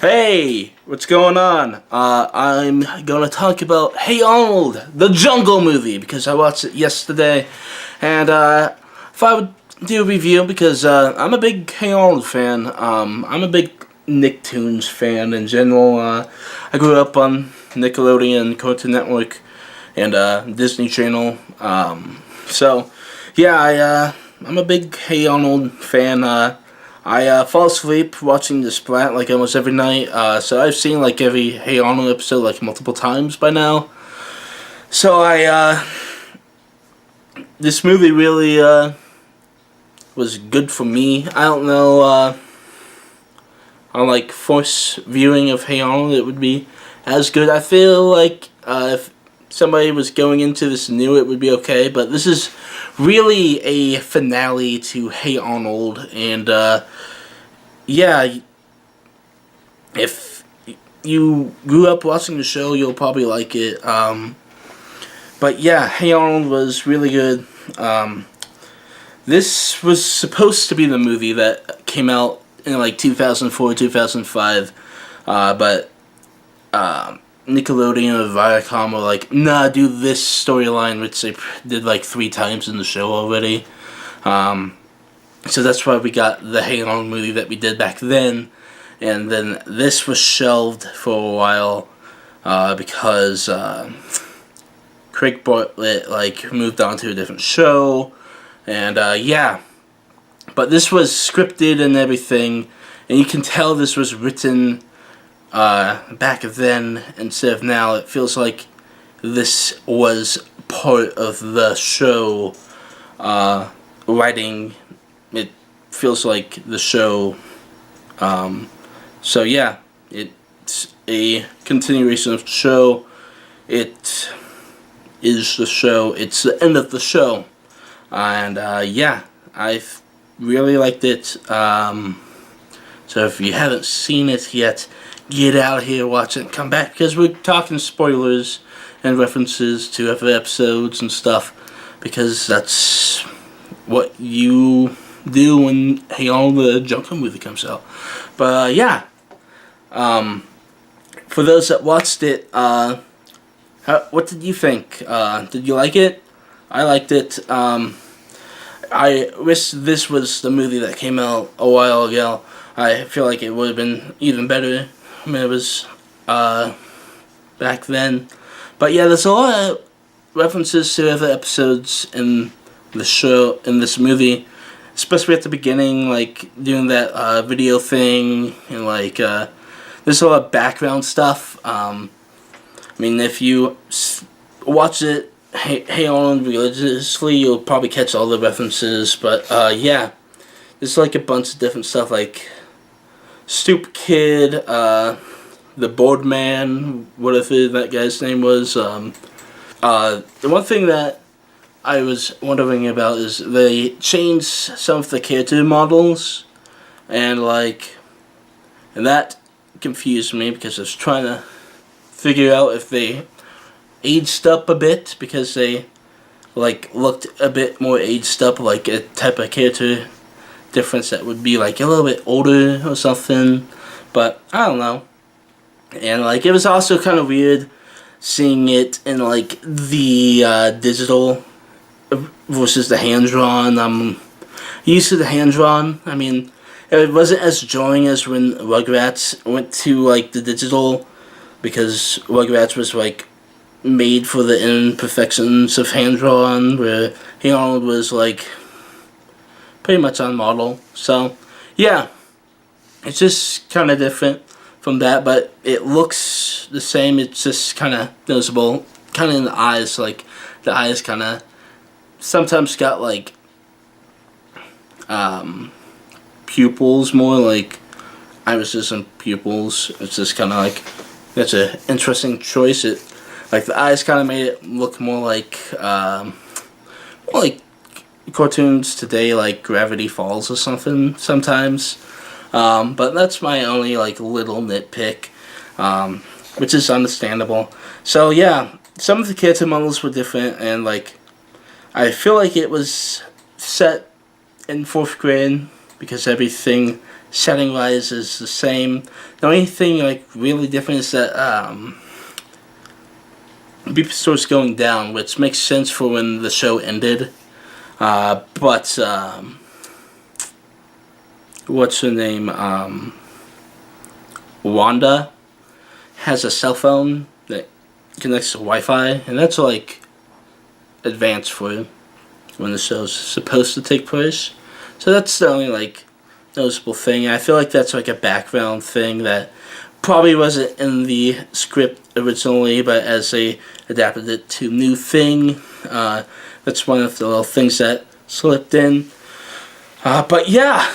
Hey, what's going on? I'm gonna talk about Hey Arnold, the Jungle movie, because I watched it yesterday, and if I would do a review, because I'm a big Hey Arnold fan. I'm a big Nicktoons fan in general. I grew up on Nickelodeon, Cartoon Network, and Disney Channel. So yeah, I'm a big Hey Arnold fan. I fall asleep watching the Splat like almost every night, so I've seen like every Hey Arnold episode like multiple times by now. So this movie really was good for me. I don't know, on like force viewing of Hey Arnold it would be as good. I feel like if somebody was going into this new, it would be okay, but this is really a finale to Hey Arnold, and yeah, if you grew up watching the show, you'll probably like it. But yeah, Hey Arnold was really good. This was supposed to be the movie that came out in like 2004, 2005, but Nickelodeon or Viacom were like, nah, do this storyline, which they did like 3 times in the show already. So that's why we got the Hey Arnold movie that we did back then, and then this was shelved for a while because Craig Bartlett like moved on to a different show, and yeah. But this was scripted and everything, and you can tell this was written back then instead of now. It feels like this was part of the show writing. It feels like the show. So yeah, it's a continuation of the show. It is the show. It's the end of the show, and yeah, I've really liked it. So if you haven't seen it yet, get out of here, watch it, and come back, because we're talking spoilers and references to other episodes and stuff, because that's what you do when Hey Arnold the Jungle movie comes out. But yeah, for those that watched it, what did you think? Did you like it? I liked it. I wish this was the movie that came out a while ago. I feel like it would have been even better when it was back then. But yeah, there's a lot of references to other episodes in the show, in this movie, especially at the beginning, like doing that video thing, and like there's a lot of background stuff. I mean, if you watch it, Hey Arnold, religiously, you'll probably catch all the references. But yeah, there's like a bunch of different stuff, like Stoop Kid, the Boardman, whatever that guy's name was. The one thing that I was wondering about is they changed some of the character models, and that confused me, because I was trying to figure out if they aged up a bit, because they like looked a bit more aged up, like a type of character difference that would be like a little bit older or something. But I don't know. And like it was also kind of weird seeing it in like the digital versus the hand-drawn. I'm used to the hand-drawn. I mean, it wasn't as jarring as when Rugrats went to like the digital, because Rugrats was like made for the imperfections of hand-drawn, where Hey Arnold was like pretty much on model. So yeah, it's just kind of different from that, but it looks the same. It's just kind of noticeable, kind of in the eyes. Like the eyes kind of sometimes got like pupils, more like irises and pupils. It's just kind of like, that's an interesting choice. It like the eyes kind of made it look more like cartoons today, like Gravity Falls or something sometimes. But that's my only like little nitpick, which is understandable. So yeah, some of the character models were different, and like I feel like it was set in 4th grade, because everything setting wise is the same. The only thing like really different is that Beep starts going down, which makes sense for when the show ended. But what's her name? Wanda has a cell phone that connects to Wi-Fi, and that's like advanced for when the show's supposed to take place. So that's the only like noticeable thing. I feel like that's like a background thing that probably wasn't in the script originally, but as they adapted it to new thing, that's one of the little things that slipped in. But yeah,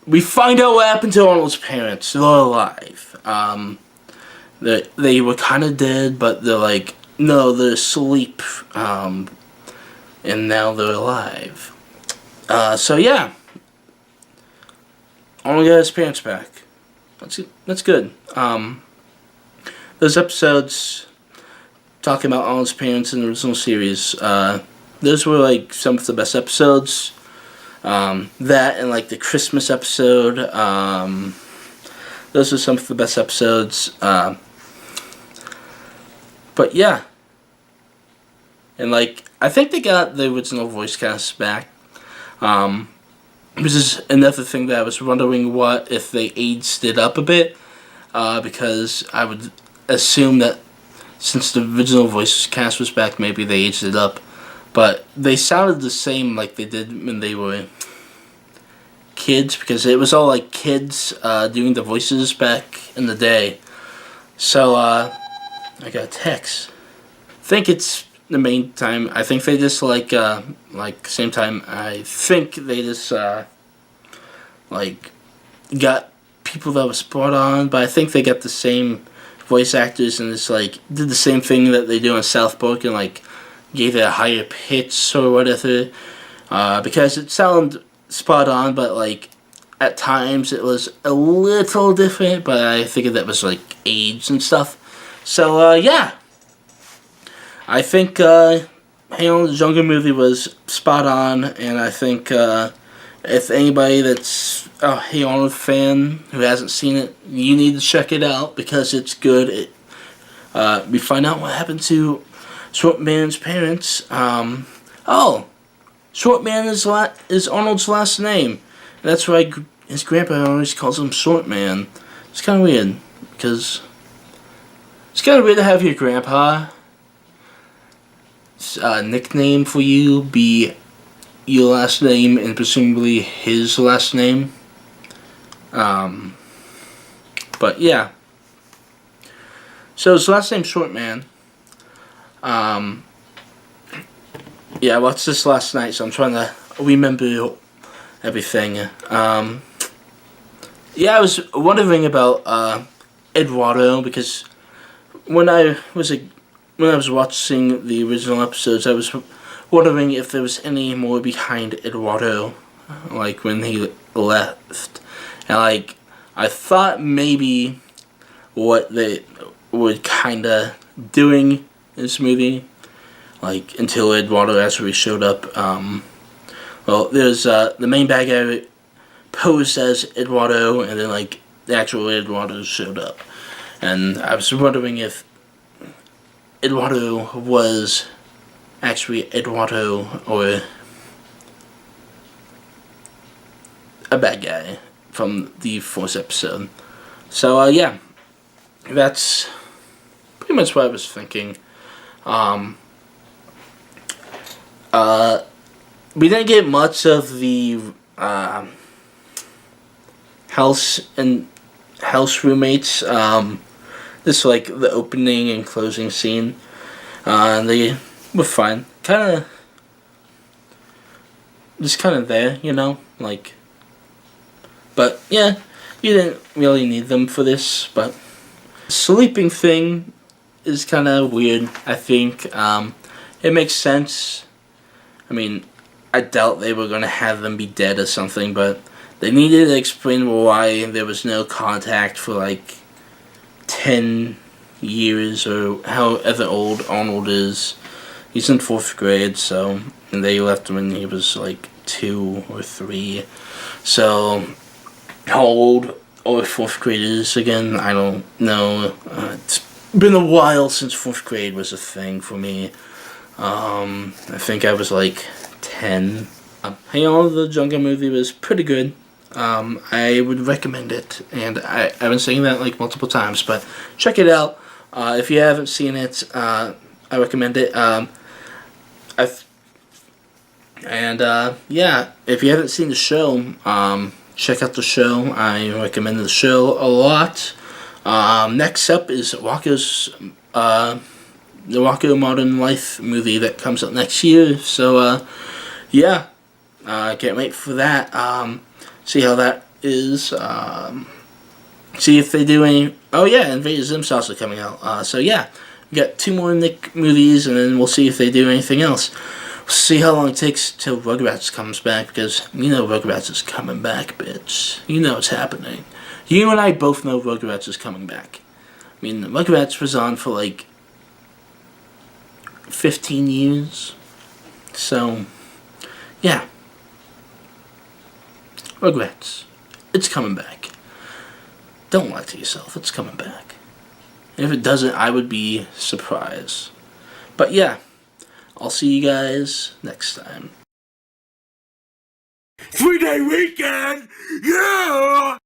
we find out what happened to Arnold's parents. They're alive. They were kind of dead, but they're like, no, they're asleep, and now they're alive. So yeah, Arnold got his parents back. That's good. Those episodes talking about Arnold's parents in the original series, those were like some of the best episodes. That and like the Christmas episode, those are some of the best episodes. But yeah, and like I think they got the original voice cast back. This is another thing that I was wondering what if they aged it up a bit, because I would assume that since the original voice cast was back, maybe they aged it up. But they sounded the same like they did when they were kids, because it was all like kids doing the voices back in the day. So I got a text. I think it's the main time. I think they just like same time. I think they just like got people that were spot on, but I think they got the same voice actors and just like did the same thing that they do in South Park and like gave it a higher pitch or whatever, because it sounded spot on, but like at times it was a little different. But I figured that was like age and stuff. So yeah, I think Hey Arnold, the Jungle movie was spot on, and I think if anybody that's a Hey Arnold fan who hasn't seen it, you need to check it out because it's good. We find out what happened to Short Man's parents. Short Man is Arnold's last name. That's why his grandpa always calls him Short Man. It's kind of weird, because it's kind of weird to have your grandpa nickname for you be your last name and presumably his last name. But yeah. So his last name's Short Man. Yeah, I watched this last night, so I'm trying to remember everything. Yeah, I was wondering about Eduardo, because when I was watching the original episodes, I was wondering if there was any more behind Eduardo, like when he left, and like I thought maybe what they were kind of doing in this movie, like until Eduardo actually showed up. Well, there's the main bad guy posed as Eduardo, and then like the actual Eduardo showed up, and I was wondering if Eduardo was actually Eduardo or a bad guy from the fourth episode. So yeah, that's pretty much what I was thinking. We didn't get much of the house roommates. This like the opening and closing scene. They were fine. Just kind of there, you know, like. But yeah, you didn't really need them for this. But the sleeping thing is kind of weird. I think it makes sense. I mean, I doubt they were gonna have them be dead or something, but they needed to explain why there was no contact for like 10 years or however old Arnold is. He's in 4th grade, and they left when he was like 2 or 3. So how old or fourth grade is again. I don't know. It's been a while since fourth grade was a thing for me. I think I was like 10. Hey On, the Jungle movie was pretty good. I would recommend it, and I've been saying that like multiple times, but check it out. If you haven't seen it, I recommend it. I've, and yeah, if you haven't seen the show, check out the show. I recommend the show a lot. Next up is the Rocco Modern Life movie that comes out next year. So yeah, can't wait for that. See how that is. See if they do any. Oh yeah, Invader Zim's also coming out. So yeah, we got 2 more Nick movies, and then we'll see if they do anything else. We'll see how long it takes till Rugrats comes back, because you know Rugrats is coming back, bitch. You know it's happening. You and I both know Rugrats is coming back. I mean, Rugrats was on for like 15 years. So, yeah. Rugrats. It's coming back. Don't lie to yourself. It's coming back. And if it doesn't, I would be surprised. But yeah, I'll see you guys next time. 3-day weekend! Yeah!